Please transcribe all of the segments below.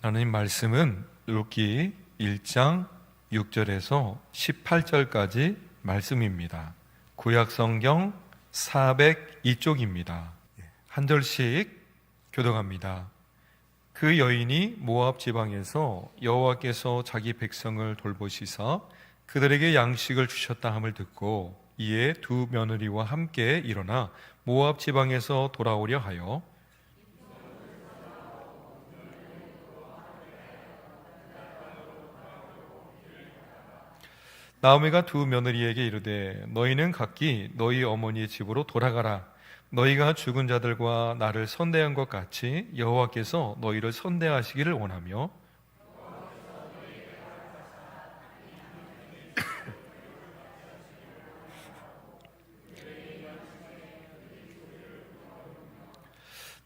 하나님 말씀은 룻기 1장 6절에서 18절까지 말씀입니다. 구약성경 402쪽입니다. 한 절씩 교독합니다. 그 여인이 모압 지방에서 여호와께서 자기 백성을 돌보시사 그들에게 양식을 주셨다 함을 듣고 이에 두 며느리와 함께 일어나 모압 지방에서 돌아오려 하여 나오미가 두 며느리에게 이르되 너희는 각기 너희 어머니의 집으로 돌아가라. 너희가 죽은 자들과 나를 선대한 것 같이 여호와께서 너희를 선대하시기를 원하며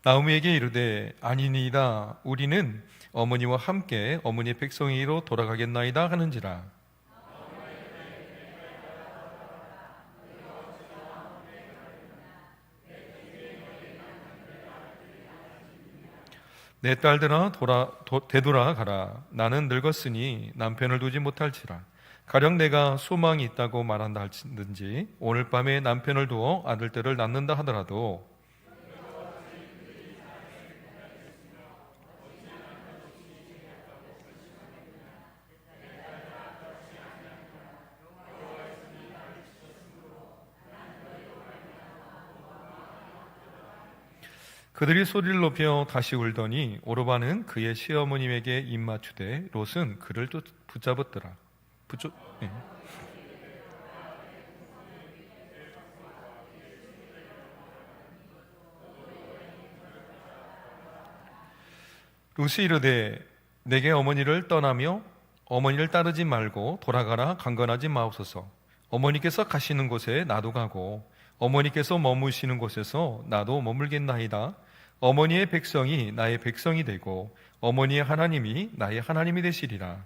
나오미에게 이르되 아니니이다. 우리는 어머니와 함께 어머니의 백성이로 돌아가겠나이다 하는지라. 내 딸들아 되돌아가라. 나는 늙었으니 남편을 두지 못할지라. 가령 내가 소망이 있다고 말한다 할지 오늘 밤에 남편을 두어 아들들을 낳는다 하더라도 그들이 소리를 높여 다시 울더니 오르바는 그의 시어머님에게 입맞추되 롯은 그를 붙잡았더라. 예. 롯이 이르되 내게 어머니를 떠나며 어머니를 따르지 말고 돌아가라. 강건하지 마옵소서. 어머니께서 가시는 곳에 나도 가고 어머니께서 머무시는 곳에서 나도 머물겠나이다. 어머니의 백성이 나의 백성이 되고 어머니의 하나님이 나의 하나님이 되시리라.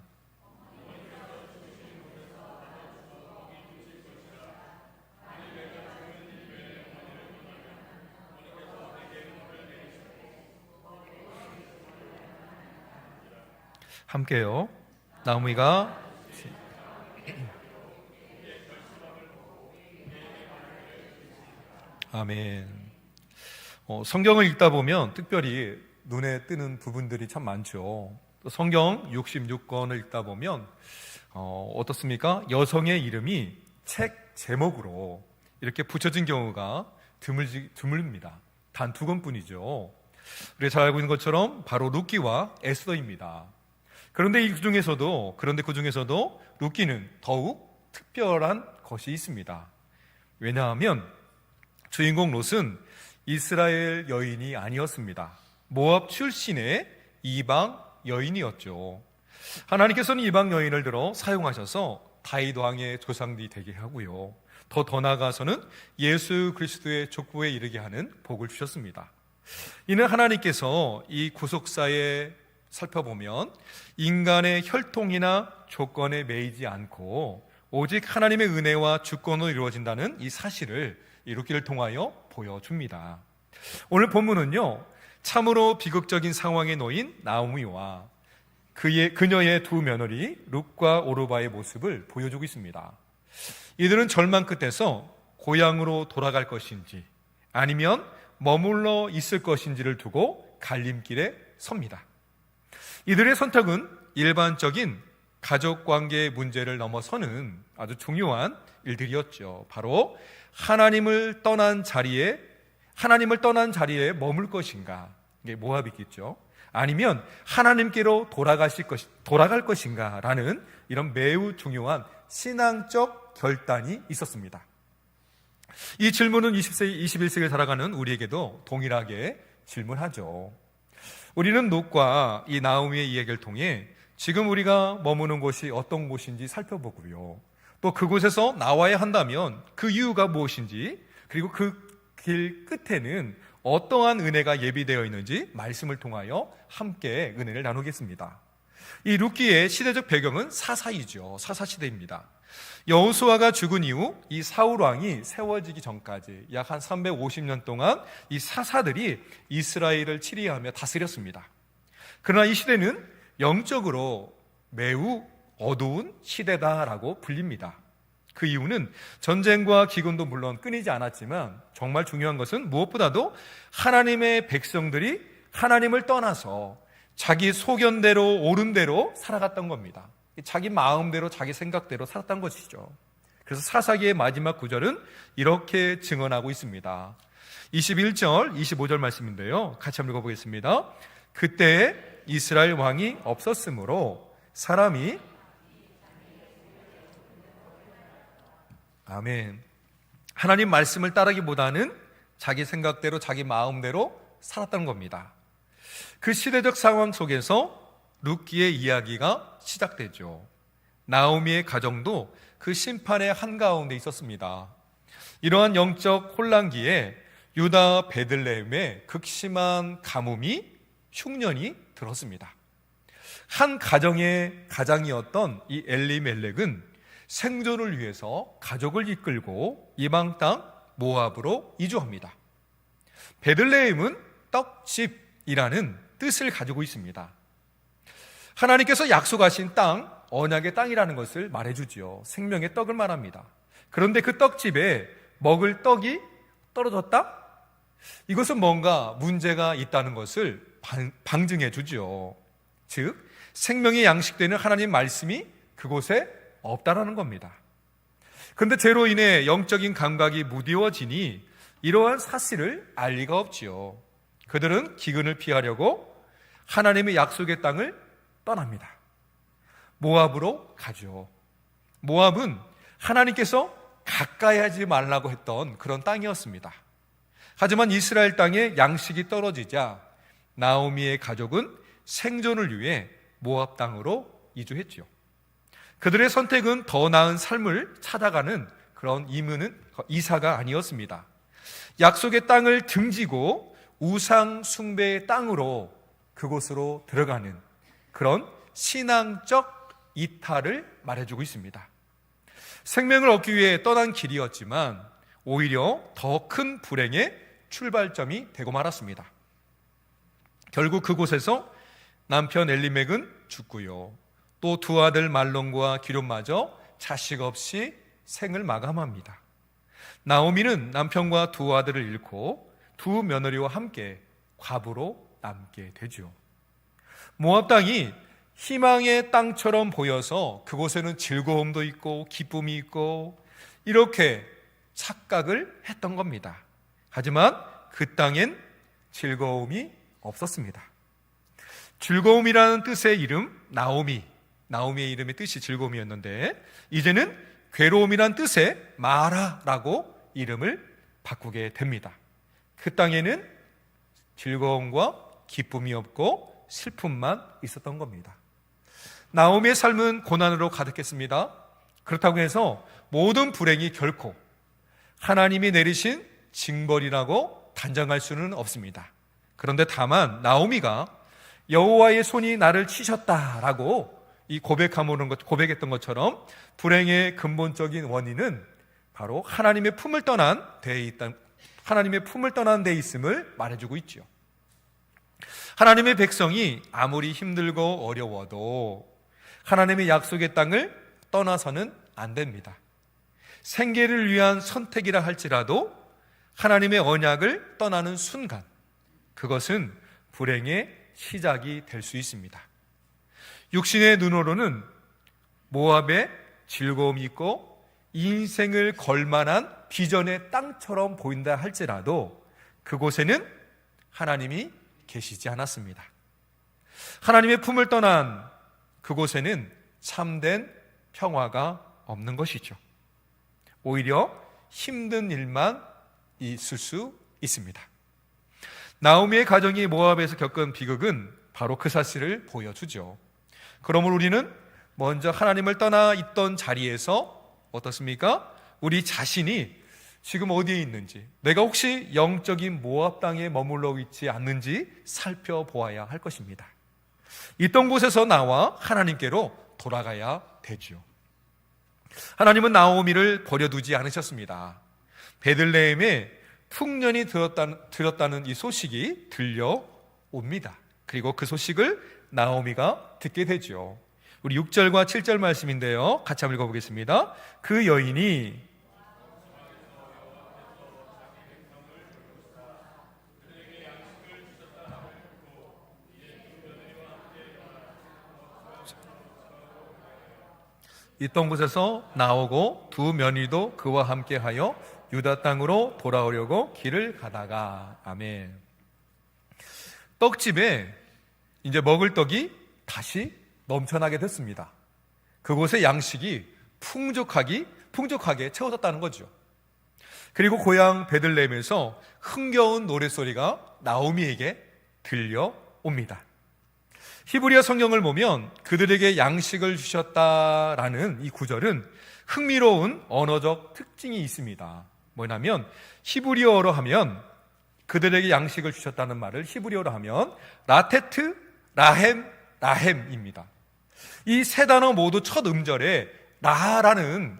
함께요. 나오미가 아멘. 성경을 읽다 보면 특별히 눈에 뜨는 부분들이 참 많죠. 성경 66권을 읽다 보면 어떻습니까? 여성의 이름이 책 제목으로 이렇게 붙여진 경우가 드뭅니다. 단 2권뿐이죠. 우리가 잘 알고 있는 것처럼 바로 룻기와 에스더입니다. 그런데 그 중에서도 룻기는 더욱 특별한 것이 있습니다. 왜냐하면 주인공 롯은 이스라엘 여인이 아니었습니다. 모압 출신의 이방 여인이었죠. 하나님께서는 이방 여인을 들어 사용하셔서 다윗 왕의 조상들이 되게 하고요. 더 나아가서는 예수 그리스도의 족보에 이르게 하는 복을 주셨습니다. 이는 하나님께서 이 구속사에 살펴보면 인간의 혈통이나 조건에 매이지 않고 오직 하나님의 은혜와 주권으로 이루어진다는 이 사실을 이 룻기를 통하여 보여줍니다. 오늘 본문은요, 참으로 비극적인 상황에 놓인 나오미와 그녀의 두 며느리 룻과 오르바의 모습을 보여주고 있습니다. 이들은 절망 끝에서 고향으로 돌아갈 것인지 아니면 머물러 있을 것인지를 두고 갈림길에 섭니다. 이들의 선택은 일반적인 가족관계의 문제를 넘어서는 아주 중요한 일들이었죠. 바로 하나님을 떠난 자리에 머물 것인가, 이게 모압이겠죠. 아니면 하나님께로 돌아갈 것인가라는 이런 매우 중요한 신앙적 결단이 있었습니다. 이 질문은 20세기, 21세기를 살아가는 우리에게도 동일하게 질문하죠. 우리는 롯과 이 나오미의 이야기를 통해 지금 우리가 머무는 곳이 어떤 곳인지 살펴보고요. 또 그곳에서 나와야 한다면 그 이유가 무엇인지, 그리고 그 길 끝에는 어떠한 은혜가 예비되어 있는지 말씀을 통하여 함께 은혜를 나누겠습니다. 이 룻기의 시대적 배경은 사사이죠. 사사시대입니다. 여호수아가 죽은 이후 이 사울 왕이 세워지기 전까지 약 한 350년 동안 이 사사들이 이스라엘을 치리하며 다스렸습니다. 그러나 이 시대는 영적으로 매우 어두운 시대다라고 불립니다. 그 이유는 전쟁과 기근도 물론 끊이지 않았지만 정말 중요한 것은 무엇보다도 하나님의 백성들이 하나님을 떠나서 자기 소견대로 옳은 대로 살아갔던 겁니다. 자기 마음대로 자기 생각대로 살았던 것이죠. 그래서 사사기의 마지막 구절은 이렇게 증언하고 있습니다. 21절, 25절 말씀인데요. 같이 한번 읽어보겠습니다. 그때에 이스라엘 왕이 없었으므로 사람이 아멘. 하나님 말씀을 따르기보다는 자기 생각대로 자기 마음대로 살았던 겁니다. 그 시대적 상황 속에서 룻기의 이야기가 시작되죠. 나오미의 가정도 그 심판의 한가운데 있었습니다. 이러한 영적 혼란기에 유다 베들레헴에 극심한 가뭄이 흉년이 들었습니다. 한 가정의 가장이었던 이 엘리멜렉은 생존을 위해서 가족을 이끌고 이방 땅 모압으로 이주합니다. 베들레헴은 떡집이라는 뜻을 가지고 있습니다. 하나님께서 약속하신 땅, 언약의 땅이라는 것을 말해주지요. 생명의 떡을 말합니다. 그런데 그 떡집에 먹을 떡이 떨어졌다? 이것은 뭔가 문제가 있다는 것을 방증해 주죠. 즉, 생명이 양식되는 하나님 말씀이 그곳에 없다라는 겁니다. 그런데 죄로 인해 영적인 감각이 무디워지니 이러한 사실을 알 리가 없지요. 그들은 기근을 피하려고 하나님의 약속의 땅을 떠납니다. 모압으로 가죠. 모압은 하나님께서 가까이 하지 말라고 했던 그런 땅이었습니다. 하지만 이스라엘 땅에 양식이 떨어지자 나오미의 가족은 생존을 위해 모압 땅으로 이주했죠. 그들의 선택은 더 나은 삶을 찾아가는 그런 이사가 아니었습니다. 약속의 땅을 등지고 우상 숭배의 땅으로 그곳으로 들어가는 그런 신앙적 이탈을 말해주고 있습니다. 생명을 얻기 위해 떠난 길이었지만 오히려 더 큰 불행의 출발점이 되고 말았습니다. 결국 그곳에서 남편 엘리멜렉은 죽고요. 또 두 아들 말론과 기럯마저 자식 없이 생을 마감합니다. 나오미는 남편과 두 아들을 잃고 두 며느리와 함께 과부로 남게 되죠. 모압 땅이 희망의 땅처럼 보여서 그곳에는 즐거움도 있고 기쁨이 있고 이렇게 착각을 했던 겁니다. 하지만 그 땅엔 즐거움이 없었습니다. 즐거움이라는 뜻의 이름 나오미의 이름의 뜻이 즐거움이었는데 이제는 괴로움이라는 뜻의 마라라고 이름을 바꾸게 됩니다. 그 땅에는 즐거움과 기쁨이 없고 슬픔만 있었던 겁니다. 나오미의 삶은 고난으로 가득했습니다. 그렇다고 해서 모든 불행이 결코 하나님이 내리신 징벌이라고 단정할 수는 없습니다. 그런데 다만 나오미가 여호와의 손이 나를 치셨다라고 고백했던 것처럼 불행의 근본적인 원인은 바로 하나님의 품을 떠난 데 있음을 말해주고 있죠. 하나님의 백성이 아무리 힘들고 어려워도 하나님의 약속의 땅을 떠나서는 안 됩니다. 생계를 위한 선택이라 할지라도 하나님의 언약을 떠나는 순간 그것은 불행의 시작이 될 수 있습니다. 육신의 눈으로는 모압의 즐거움이 있고 인생을 걸만한 비전의 땅처럼 보인다 할지라도 그곳에는 하나님이 계시지 않았습니다. 하나님의 품을 떠난 그곳에는 참된 평화가 없는 것이죠. 오히려 힘든 일만 있을 수 있습니다. 나오미의 가정이 모압에서 겪은 비극은 바로 그 사실을 보여주죠. 그러므로 우리는 먼저 하나님을 떠나 있던 자리에서 어떻습니까? 우리 자신이 지금 어디에 있는지, 내가 혹시 영적인 모압 땅에 머물러 있지 않는지 살펴보아야 할 것입니다. 있던 곳에서 나와 하나님께로 돌아가야 되죠. 하나님은 나오미를 버려두지 않으셨습니다. 베들레헴에 풍년이 들었다는 이 소식이 들려옵니다. 그리고 그 소식을 나오미가 듣게 되죠. 우리 6절과 7절 말씀인데요, 같이 한번 읽어보겠습니다. 그 여인이 있던 곳에서 나오고 두 며느리도 그와 함께하여 유다 땅으로 돌아오려고 길을 가다가. 아멘. 떡집에 이제 먹을 떡이 다시 넘쳐나게 됐습니다. 그곳의 양식이 풍족하게 채워졌다는 거죠. 그리고 고향 베들레헴에서 흥겨운 노랫소리가 나오미에게 들려옵니다. 히브리어 성경을 보면 그들에게 양식을 주셨다라는 이 구절은 흥미로운 언어적 특징이 있습니다. 뭐냐면 히브리어로 하면 그들에게 양식을 주셨다는 말을 히브리어로 하면 라테트, 라햄입니다. 이 세 단어 모두 첫 음절에 라라는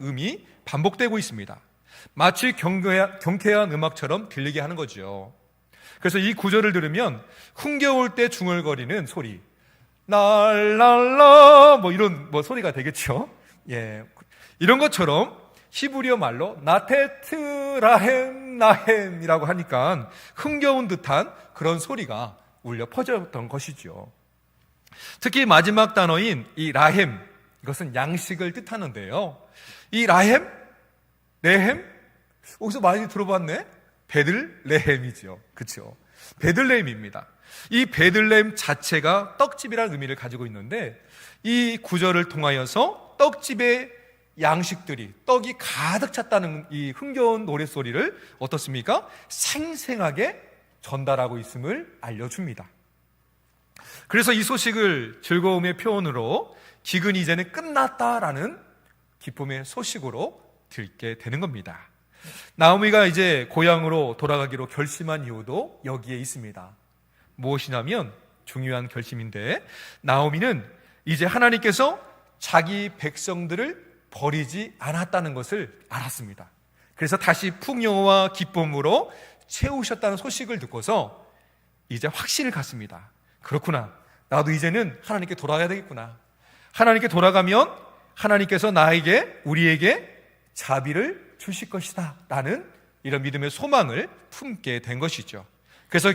음이 반복되고 있습니다. 마치 경쾌한 음악처럼 들리게 하는 거죠. 그래서 이 구절을 들으면 흥겨울 때 중얼거리는 소리, 날랄라 이런 소리가 되겠죠. 예, 이런 것처럼 히브리어 말로 나테트 라햄이라고 하니까 흥겨운 듯한 그런 소리가 울려 퍼졌던 것이죠. 특히 마지막 단어인 이 라햄, 이것은 양식을 뜻하는데요. 이 라햄, 여기서 많이 들어봤네. 베들레헴이죠. 그렇죠? 베들레헴입니다. 이 베들레헴 자체가 떡집이라는 의미를 가지고 있는데 이 구절을 통하여서 떡집의 양식들이, 떡이 가득 찼다는 이 흥겨운 노랫소리를 어떻습니까? 생생하게 전달하고 있음을 알려줍니다. 그래서 이 소식을 즐거움의 표현으로 기근이 이제는 끝났다라는 기쁨의 소식으로 듣게 되는 겁니다. 나오미가 이제 고향으로 돌아가기로 결심한 이유도 여기에 있습니다. 무엇이냐면 중요한 결심인데, 나오미는 이제 하나님께서 자기 백성들을 버리지 않았다는 것을 알았습니다. 그래서 다시 풍요와 기쁨으로 채우셨다는 소식을 듣고서 이제 확신을 갖습니다. 그렇구나, 나도 이제는 하나님께 돌아가야 되겠구나. 하나님께 돌아가면 하나님께서 우리에게 자비를 주실 것이다 라는 이런 믿음의 소망을 품게 된 것이죠. 그래서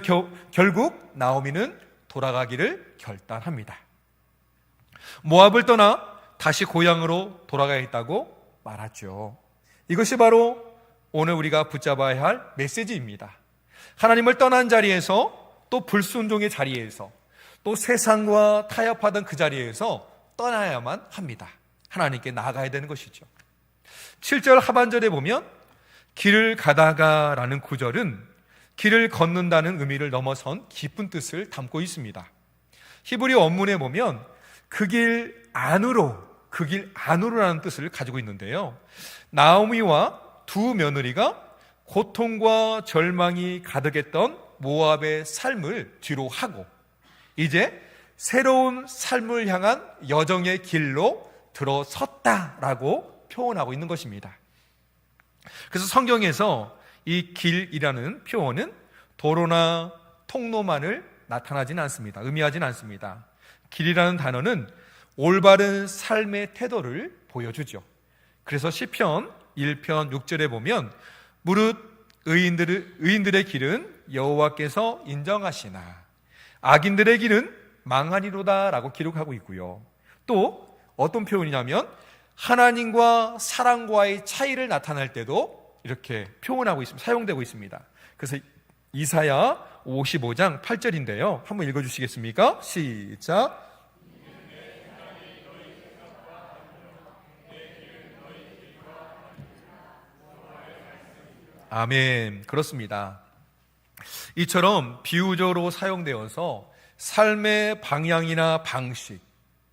결국 나오미는 돌아가기를 결단합니다. 모압을 떠나 다시 고향으로 돌아가야겠다고 말하죠. 이것이 바로 오늘 우리가 붙잡아야 할 메시지입니다. 하나님을 떠난 자리에서, 또 불순종의 자리에서, 또 세상과 타협하던 그 자리에서 떠나야만 합니다. 하나님께 나아가야 되는 것이죠. 7절 하반절에 보면 길을 가다가 라는 구절은 길을 걷는다는 의미를 넘어선 깊은 뜻을 담고 있습니다. 히브리 원문에 보면 그 길 안으로라는 뜻을 가지고 있는데요. 나오미와 두 며느리가 고통과 절망이 가득했던 모압의 삶을 뒤로 하고 이제 새로운 삶을 향한 여정의 길로 들어섰다라고 표현하고 있는 것입니다. 그래서 성경에서 이 길이라는 표현은 도로나 통로만을 의미하지는 않습니다. 길이라는 단어는 올바른 삶의 태도를 보여주죠. 그래서 시편 1편 6절에 보면 무릇 의인들의 길은 여호와께서 인정하시나 악인들의 길은 망하리로다 라고 기록하고 있고요. 또 어떤 표현이냐면 하나님과 사람과의 차이를 나타낼 때도 이렇게 사용되고 있습니다. 그래서 이사야 55장 8절인데요. 한번 읽어주시겠습니까? 시작. 아멘. 그렇습니다. 이처럼 비유적으로 사용되어서 삶의 방향이나 방식,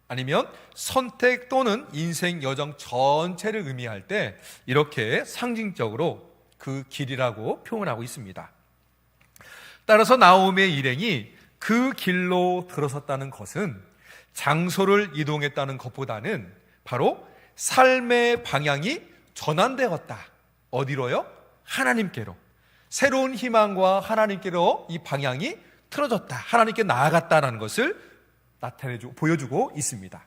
아니면 선택 또는 인생 여정 전체를 의미할 때 이렇게 상징적으로 그 길이라고 표현하고 있습니다. 따라서 나오미의 일행이 그 길로 들어섰다는 것은 장소를 이동했다는 것보다는 바로 삶의 방향이 전환되었다. 어디로요? 하나님께로. 새로운 희망과 하나님께로 이 방향이 틀어졌다, 하나님께 나아갔다라는 것을 보여주고 있습니다.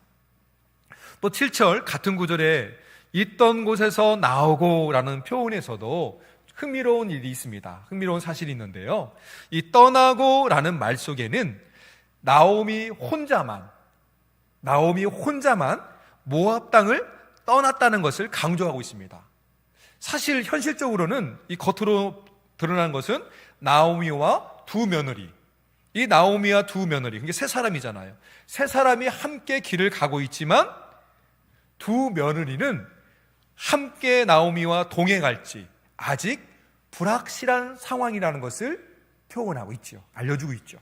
또 7절 같은 구절에 있던 곳에서 나오고라는 표현에서도 흥미로운 일이 있습니다. 흥미로운 사실이 있는데요, 이 떠나고라는 말 속에는 나오미 혼자만 모압 땅을 떠났다는 것을 강조하고 있습니다. 사실 현실적으로는 이 겉으로 드러난 것은 나오미와 두 며느리, 이 나오미와 두 며느리, 그게 세 사람이잖아요. 세 사람이 함께 길을 가고 있지만 두 며느리는 함께 나오미와 동행할지 아직 불확실한 상황이라는 것을 표현하고 있죠. 알려주고 있죠.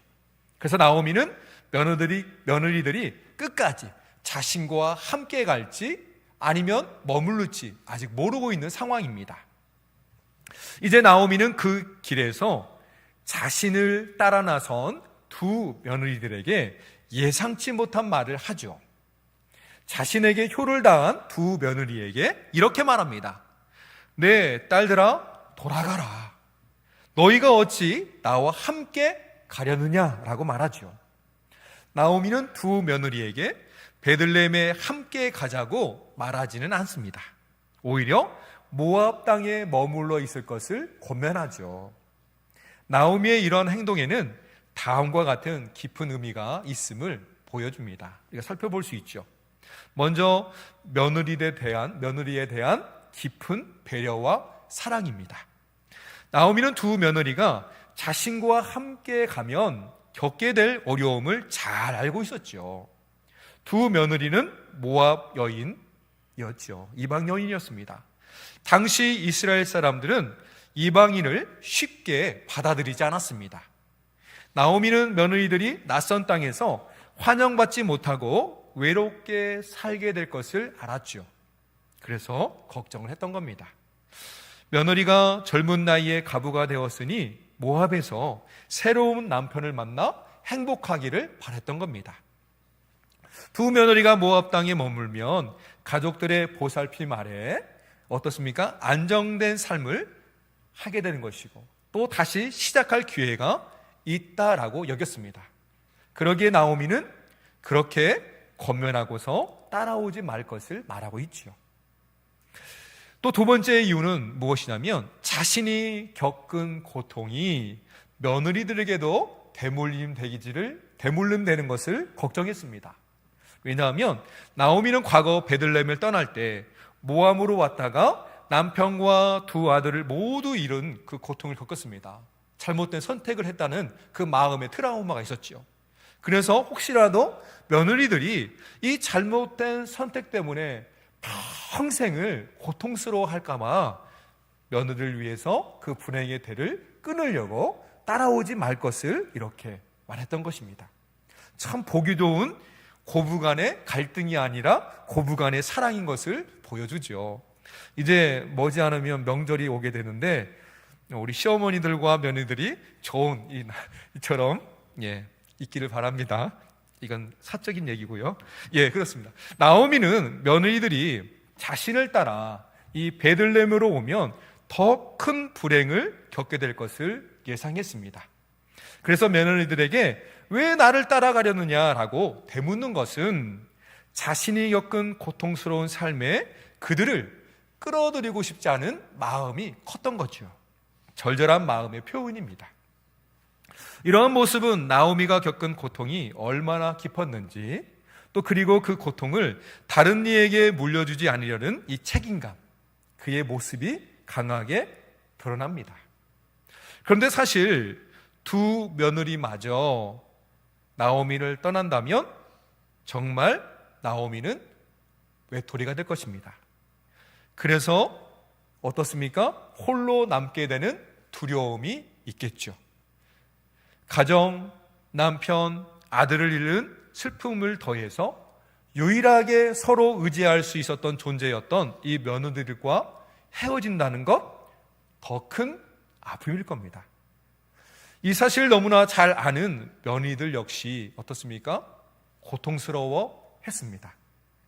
그래서 나오미는 며느리들이 끝까지 자신과 함께 갈지 아니면 머무를지 아직 모르고 있는 상황입니다. 이제 나오미는 그 길에서 자신을 따라 나선 두 며느리들에게 예상치 못한 말을 하죠. 자신에게 효를 다한 두 며느리에게 이렇게 말합니다. 내 딸들아, 돌아가라. 너희가 어찌 나와 함께 가려느냐라고 말하죠. 나오미는 두 며느리에게 베들레헴에 함께 가자고 말하지는 않습니다. 오히려 모압 땅에 머물러 있을 것을 권면하죠. 나오미의 이런 행동에는 다음과 같은 깊은 의미가 있음을 보여줍니다. 우리가 살펴볼 수 있죠. 먼저 며느리에 대한 깊은 배려와 사랑입니다. 나오미는 두 며느리가 자신과 함께 가면 겪게 될 어려움을 잘 알고 있었죠. 두 며느리는 모압 여인이었죠. 이방 여인이었습니다. 당시 이스라엘 사람들은 이방인을 쉽게 받아들이지 않았습니다. 나오미는 며느리들이 낯선 땅에서 환영받지 못하고 외롭게 살게 될 것을 알았죠. 그래서 걱정을 했던 겁니다. 며느리가 젊은 나이에 가부가 되었으니 모압에서 새로운 남편을 만나 행복하기를 바랬던 겁니다. 두 며느리가 모압 땅에 머물면 가족들의 보살핌 아래 어떻습니까? 안정된 삶을 하게 되는 것이고 또 다시 시작할 기회가 있다라고 여겼습니다. 그러기에 나오미는 그렇게 권면하고서 따라오지 말 것을 말하고 있지요. 또 두 번째 이유는 무엇이냐면 자신이 겪은 고통이 며느리들에게도 대물림되는 것을 걱정했습니다. 왜냐하면 나오미는 과거 베들레헴을 떠날 때 모함으로 왔다가 남편과 두 아들을 모두 잃은 그 고통을 겪었습니다. 잘못된 선택을 했다는 그 마음의 트라우마가 있었죠. 그래서 혹시라도 며느리들이 이 잘못된 선택 때문에 평생을 고통스러워할까봐 며느리를 위해서 그 불행의 대를 끊으려고 따라오지 말 것을 이렇게 말했던 것입니다. 참 보기 좋은 고부간의 갈등이 아니라 고부간의 사랑인 것을 보여주죠. 이제 머지않으면 명절이 오게 되는데 우리 시어머니들과 며느리들이 좋은 이처럼 있기를 바랍니다. 이건 사적인 얘기고요. 그렇습니다. 나오미는 며느리들이 자신을 따라 이 베들레헴으로 오면 더 큰 불행을 겪게 될 것을 예상했습니다. 그래서 며느리들에게 왜 나를 따라가려느냐라고 되묻는 것은 자신이 겪은 고통스러운 삶에 그들을 끌어들이고 싶지 않은 마음이 컸던 거죠. 절절한 마음의 표현입니다. 이러한 모습은 나오미가 겪은 고통이 얼마나 깊었는지 또 그리고 그 고통을 다른 이에게 물려주지 않으려는 이 책임감, 그의 모습이 강하게 드러납니다. 그런데 사실 두 며느리마저 나오미를 떠난다면 정말 나오미는 외톨이가 될 것입니다. 그래서 어떻습니까? 홀로 남게 되는 두려움이 있겠죠. 가정, 남편, 아들을 잃은 슬픔을 더해서 유일하게 서로 의지할 수 있었던 존재였던 이 며느리들과 헤어진다는 것, 더 큰 아픔일 겁니다. 이 사실을 너무나 잘 아는 며느리들 역시 어떻습니까? 고통스러워 했습니다.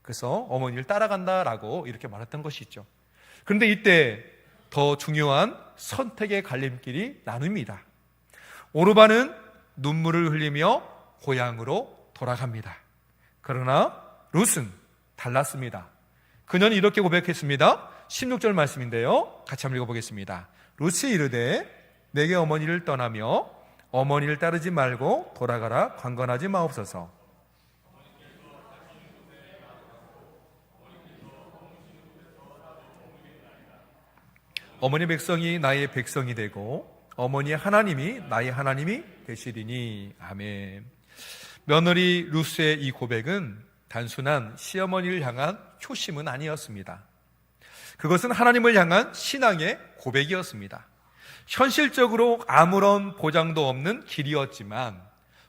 그래서 어머니를 따라간다라고 이렇게 말했던 것이죠. 그런데 이때 더 중요한 선택의 갈림길이 나뉩니다. 오르반은 눈물을 흘리며 고향으로 돌아갑니다. 그러나 룻은 달랐습니다. 그녀는 이렇게 고백했습니다. 16절 말씀인데요, 같이 한번 읽어보겠습니다. 룻이 이르되 내게 어머니를 떠나며 어머니를 따르지 말고 돌아가라 강건하지 마옵소서. 어머니 백성이 나의 백성이 되고 어머니의 하나님이 나의 하나님이 되시리니. 아멘. 며느리 룻의 이 고백은 단순한 시어머니를 향한 효심은 아니었습니다. 그것은 하나님을 향한 신앙의 고백이었습니다. 현실적으로 아무런 보장도 없는 길이었지만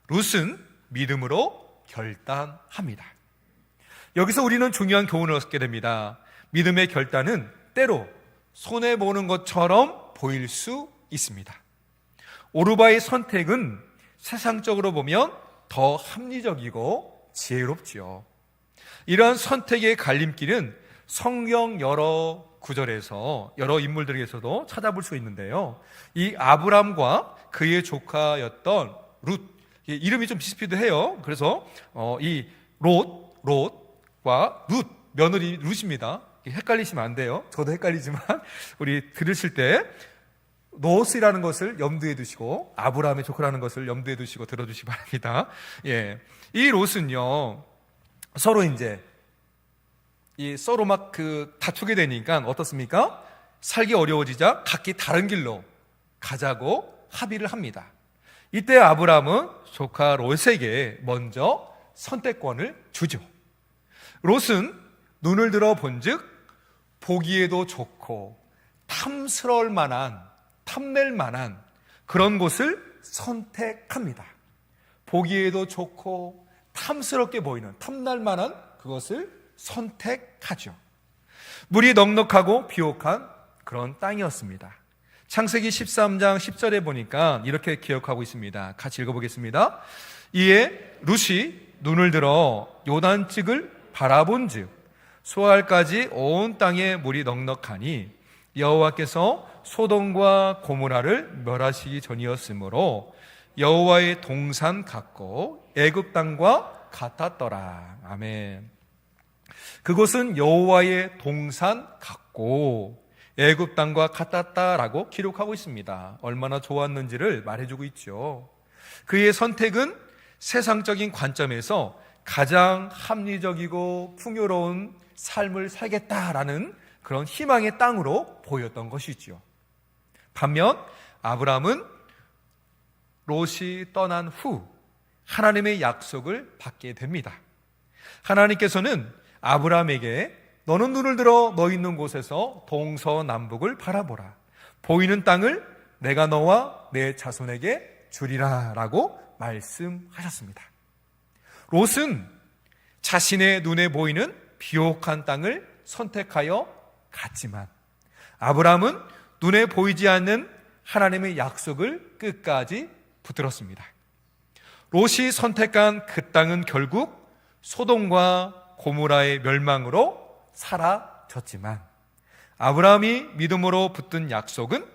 룻은 믿음으로 결단합니다. 여기서 우리는 중요한 교훈을 얻게 됩니다. 믿음의 결단은 때로 손해보는 것처럼 보일 수 있습니다. 오르바의 선택은 세상적으로 보면 더 합리적이고 지혜롭지요. 이러한 선택의 갈림길은 성경 여러 구절에서 여러 인물들에게서도 찾아볼 수 있는데요. 이 아브람과 그의 조카였던 룻, 이름이 좀 비슷하기도 해요. 그래서 이 롯과 룻, 며느리 룻입니다. 헷갈리시면 안 돼요. 저도 헷갈리지만 우리 들으실 때 롯이라는 것을 염두에 두시고 아브라함의 조카라는 것을 염두에 두시고 들어주시기 바랍니다. 예, 이 롯은요 서로 서로 막 다투게 되니까 어떻습니까? 살기 어려워지자 각기 다른 길로 가자고 합의를 합니다. 이때 아브라함은 조카 롯에게 먼저 선택권을 주죠. 롯은 눈을 들어 본즉 보기에도 좋고 탐스러울 만한, 탐낼 만한 그런 곳을 선택합니다. 보기에도 좋고 탐스럽게 보이는, 탐날 만한 그것을 선택하죠. 물이 넉넉하고 비옥한 그런 땅이었습니다. 창세기 13장 10절에 보니까 이렇게 기억하고 있습니다. 같이 읽어보겠습니다. 이에 룻이 눈을 들어 요단측을 바라본즉 소알까지 온 땅에 물이 넉넉하니 여호와께서 소돔과 고모라를 멸하시기 전이었으므로 여호와의 동산 같고 애굽 땅과 같았더라. 아멘. 그곳은 여호와의 동산 같고 애굽 땅과 같았다라고 기록하고 있습니다. 얼마나 좋았는지를 말해주고 있죠. 그의 선택은 세상적인 관점에서 가장 합리적이고 풍요로운 삶을 살겠다라는 그런 희망의 땅으로 보였던 것이지요. 반면 아브라함은 롯이 떠난 후 하나님의 약속을 받게 됩니다. 하나님께서는 아브라함에게 너는 눈을 들어 너 있는 곳에서 동서남북을 바라보라. 보이는 땅을 내가 너와 내 자손에게 주리라 라고 말씀하셨습니다. 롯은 자신의 눈에 보이는 비옥한 땅을 선택하여 갔지만 아브라함은 눈에 보이지 않는 하나님의 약속을 끝까지 붙들었습니다. 롯이 선택한 그 땅은 결국 소돔과 고모라의 멸망으로 사라졌지만 아브라함이 믿음으로 붙든 약속은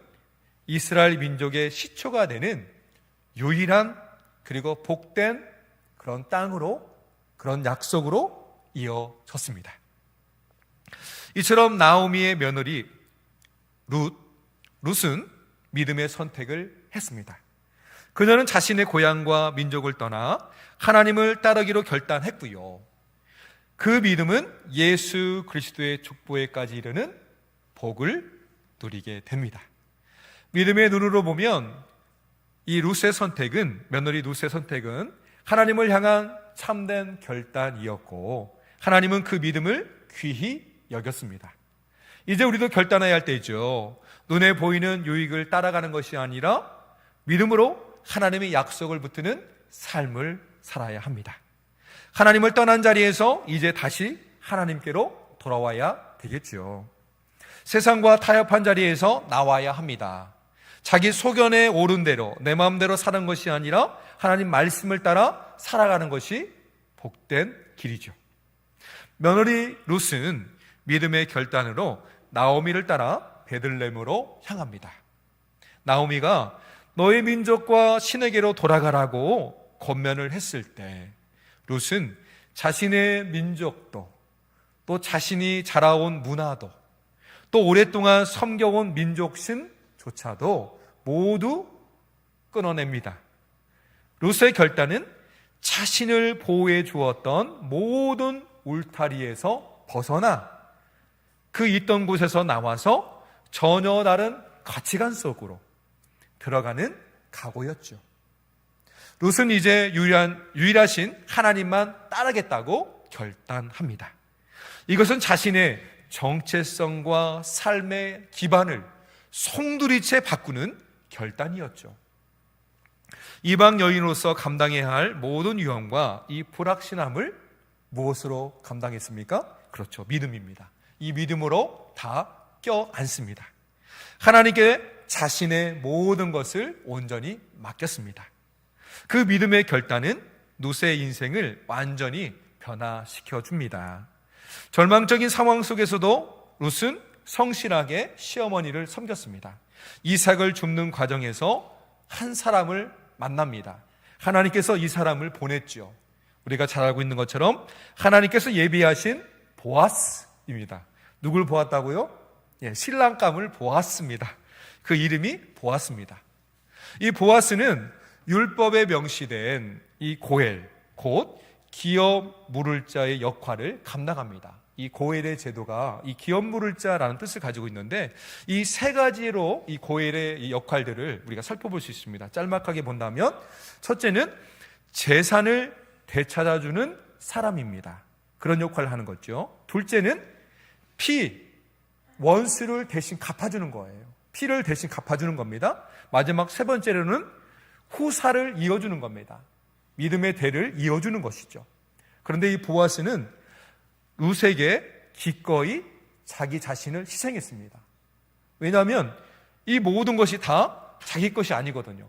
이스라엘 민족의 시초가 되는 유일한 그리고 복된 그런 땅으로, 그런 약속으로 이어졌습니다. 이처럼 나오미의 며느리 룻은 믿음의 선택을 했습니다. 그녀는 자신의 고향과 민족을 떠나 하나님을 따르기로 결단했고요. 그 믿음은 예수 그리스도의 축복에까지 이르는 복을 누리게 됩니다. 믿음의 눈으로 보면 이 룻의 선택은, 며느리 룻의 선택은 하나님을 향한 참된 결단이었고 하나님은 그 믿음을 귀히 여겼습니다. 이제 우리도 결단해야 할 때이죠. 눈에 보이는 유익을 따라가는 것이 아니라 믿음으로 하나님의 약속을 붙드는 삶을 살아야 합니다. 하나님을 떠난 자리에서 이제 다시 하나님께로 돌아와야 되겠죠. 세상과 타협한 자리에서 나와야 합니다. 자기 소견에 오른 대로 내 마음대로 사는 것이 아니라 하나님 말씀을 따라 살아가는 것이 복된 길이죠. 며느리 룻은 믿음의 결단으로 나오미를 따라 베들레헴으로 향합니다. 나오미가 너의 민족과 신에게로 돌아가라고 권면을 했을 때 롯은 자신의 민족도 또 자신이 자라온 문화도 또 오랫동안 섬겨온 민족신조차도 모두 끊어냅니다. 롯의 결단은 자신을 보호해 주었던 모든 울타리에서 벗어나 그 있던 곳에서 나와서 전혀 다른 가치관 속으로 들어가는 각오였죠. 롯은 이제 유일하신 하나님만 따르겠다고 결단합니다. 이것은 자신의 정체성과 삶의 기반을 송두리째 바꾸는 결단이었죠. 이방 여인으로서 감당해야 할 모든 위험과 이 불확실함을 무엇으로 감당했습니까? 그렇죠. 믿음입니다. 이 믿음으로 다 껴안습니다. 하나님께 자신의 모든 것을 온전히 맡겼습니다. 그 믿음의 결단은 롯의 인생을 완전히 변화시켜 줍니다. 절망적인 상황 속에서도 롯은 성실하게 시어머니를 섬겼습니다. 이삭을 줍는 과정에서 한 사람을 만납니다. 하나님께서 이 사람을 보냈죠. 우리가 잘 알고 있는 것처럼 하나님께서 예비하신 보아스입니다. 누굴 보았다고요? 신랑감을 보았습니다. 그 이름이 보아스입니다. 이 보아스는 율법에 명시된 이 고엘, 곧 기업 물을 자의 역할을 감당합니다. 이 고엘의 제도가 이 기업 물을 자라는 뜻을 가지고 있는데 이 세 가지로 이 고엘의 이 역할들을 우리가 살펴볼 수 있습니다. 짤막하게 본다면 첫째는 재산을 되찾아주는 사람입니다. 그런 역할을 하는 거죠. 둘째는 원수를 대신 갚아주는 거예요. 피를 대신 갚아주는 겁니다. 마지막 세 번째로는 후사를 이어주는 겁니다. 믿음의 대를 이어주는 것이죠. 그런데 이 보아스는 룻에게 기꺼이 자기 자신을 희생했습니다. 왜냐하면 이 모든 것이 다 자기 것이 아니거든요.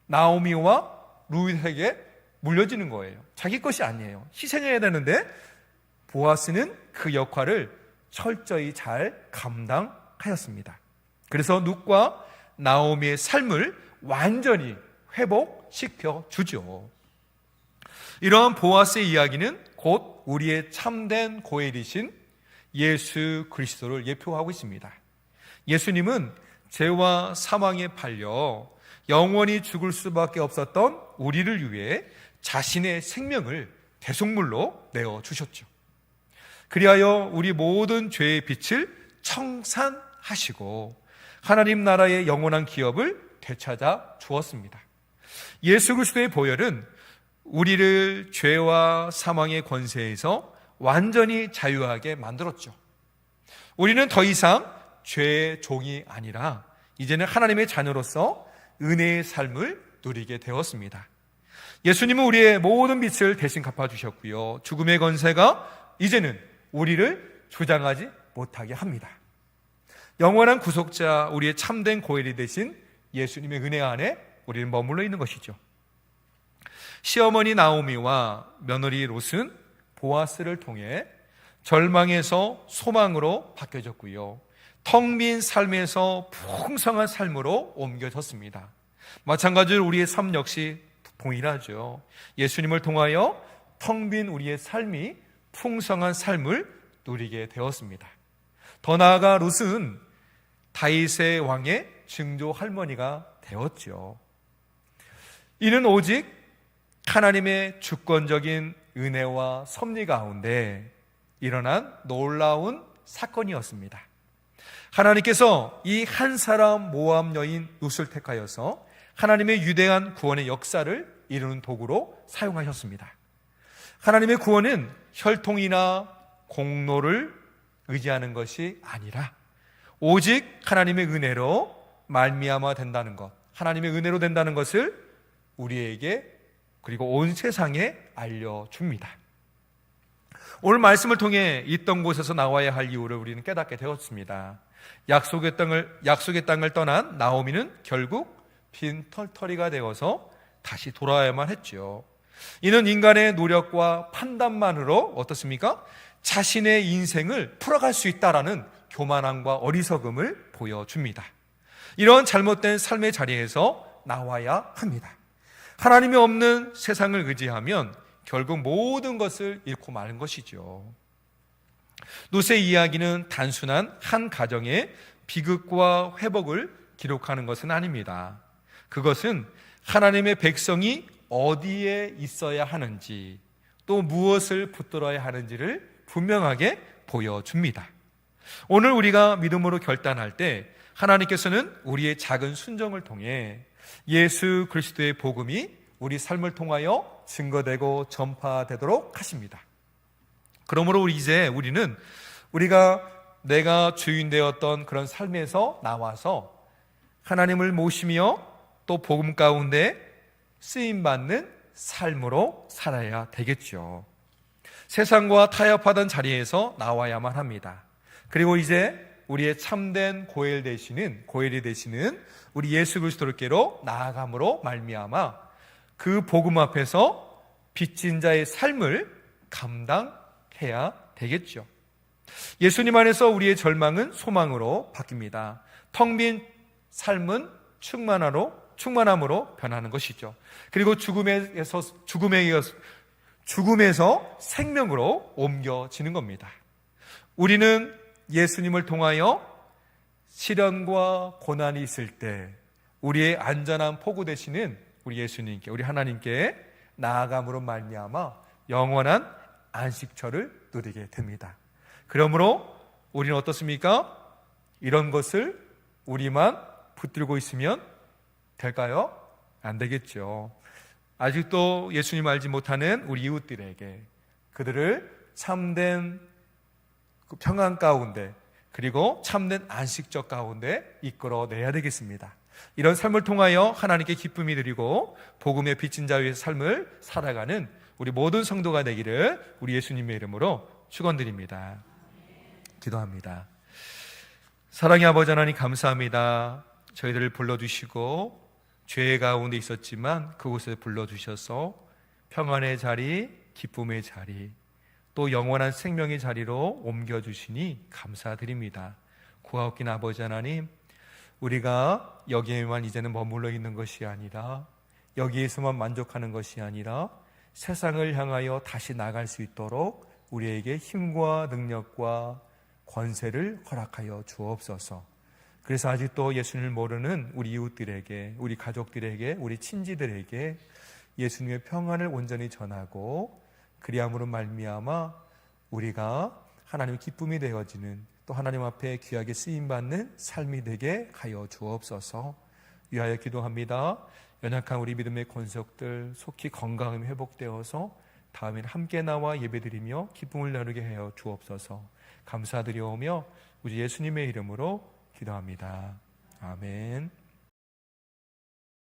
나오미와 룻에게 물려지는 거예요. 자기 것이 아니에요. 희생해야 되는데 보아스는 그 역할을 철저히 잘 감당하였습니다. 그래서 룻과 나오미의 삶을 완전히 회복시켜 주죠. 이러한 보아스의 이야기는 곧 우리의 참된 고엘이신 예수 그리스도를 예표하고 있습니다. 예수님은 죄와 사망에 팔려 영원히 죽을 수밖에 없었던 우리를 위해 자신의 생명을 대속물로 내어주셨죠. 그리하여 우리 모든 죄의 빛을 청산하시고 하나님 나라의 영원한 기업을 되찾아 주었습니다. 예수 그리스도의 보혈은 우리를 죄와 사망의 권세에서 완전히 자유하게 만들었죠. 우리는 더 이상 죄의 종이 아니라 이제는 하나님의 자녀로서 은혜의 삶을 누리게 되었습니다. 예수님은 우리의 모든 빛을 대신 갚아주셨고요. 죽음의 권세가 이제는 우리를 주장하지 못하게 합니다. 영원한 구속자, 우리의 참된 고엘이 되신 예수님의 은혜 안에 우리는 머물러 있는 것이죠. 시어머니 나오미와 며느리 롯은 보아스를 통해 절망에서 소망으로 바뀌어졌고요. 텅 빈 삶에서 풍성한 삶으로 옮겨졌습니다. 마찬가지로 우리의 삶 역시 동일하죠. 예수님을 통하여 텅 빈 우리의 삶이 풍성한 삶을 누리게 되었습니다. 더 나아가 롯은 다윗의 왕의 증조 할머니가 되었죠. 이는 오직 하나님의 주권적인 은혜와 섭리 가운데 일어난 놀라운 사건이었습니다. 하나님께서 이 한 사람 모압 여인 롯을 택하여서 하나님의 유대한 구원의 역사를 이루는 도구로 사용하셨습니다. 하나님의 구원은 혈통이나 공로를 의지하는 것이 아니라 오직 하나님의 은혜로 말미암아 된다는 것, 하나님의 은혜로 된다는 것을 우리에게 그리고 온 세상에 알려줍니다. 오늘 말씀을 통해 있던 곳에서 나와야 할 이유를 우리는 깨닫게 되었습니다. 약속의 땅을 떠난 나오미는 결국 빈 털터리가 되어서 다시 돌아와야만 했죠. 이는 인간의 노력과 판단만으로 어떻습니까? 자신의 인생을 풀어갈 수 있다라는 교만함과 어리석음을 보여줍니다. 이런 잘못된 삶의 자리에서 나와야 합니다. 하나님이 없는 세상을 의지하면 결국 모든 것을 잃고 마는 것이죠. 롯의 이야기는 단순한 한 가정의 비극과 회복을 기록하는 것은 아닙니다. 그것은 하나님의 백성이 어디에 있어야 하는지, 또 무엇을 붙들어야 하는지를 분명하게 보여줍니다. 오늘 우리가 믿음으로 결단할 때 하나님께서는 우리의 작은 순종을 통해 예수 그리스도의 복음이 우리 삶을 통하여 증거되고 전파되도록 하십니다. 그러므로 우리는 내가 주인 되었던 그런 삶에서 나와서 하나님을 모시며 또 복음 가운데 쓰임받는 삶으로 살아야 되겠죠. 세상과 타협하던 자리에서 나와야만 합니다. 그리고 이제 우리의 참된 고엘이 되시는 우리 예수 그리스도께로 나아감으로 말미암아 그 복음 앞에서 빚진 자의 삶을 감당해야 되겠죠. 예수님 안에서 우리의 절망은 소망으로 바뀝니다. 텅 빈 삶은 충만함으로 변하는 것이죠. 그리고 죽음에서 생명으로 옮겨지는 겁니다. 우리는 예수님을 통하여 시련과 고난이 있을 때 우리의 안전한 포구 되시는 우리 예수님께, 우리 하나님께 나아감으로 말미암아 영원한 안식처를 누리게 됩니다. 그러므로 우리는 어떻습니까? 이런 것을 우리만 붙들고 있으면 될까요? 안 되겠죠. 아직도 예수님 알지 못하는 우리 이웃들에게 그들을 참된 평안 가운데, 그리고 참된 안식처 가운데 이끌어내야 되겠습니다. 이런 삶을 통하여 하나님께 기쁨이 드리고 복음의 빚진 자의 삶을 살아가는 우리 모든 성도가 되기를 우리 예수님의 이름으로 축원드립니다. 기도합니다. 사랑의 아버지 하나님, 감사합니다. 저희들을 불러주시고 죄 가운데 있었지만 그곳에 불러주셔서 평안의 자리, 기쁨의 자리, 또 영원한 생명의 자리로 옮겨주시니 감사드립니다. 구하옵긴 아버지 하나님, 우리가 여기에만 이제는 머물러 있는 것이 아니라, 여기에서만 만족하는 것이 아니라 세상을 향하여 다시 나갈 수 있도록 우리에게 힘과 능력과 권세를 허락하여 주옵소서. 그래서 아직도 예수님을 모르는 우리 이웃들에게, 우리 가족들에게, 우리 친지들에게 예수님의 평안을 온전히 전하고, 그리함으로 말미암아 우리가 하나님의 기쁨이 되어지는, 또 하나님 앞에 귀하게 쓰임받는 삶이 되게 하여 주옵소서. 위하여 기도합니다. 연약한 우리 믿음의 권속들 속히 건강함이 회복되어서 다음에는 함께 나와 예배드리며 기쁨을 나누게 하여 주옵소서. 감사드리오며 우리 예수님의 이름으로 기도합니다. 아멘.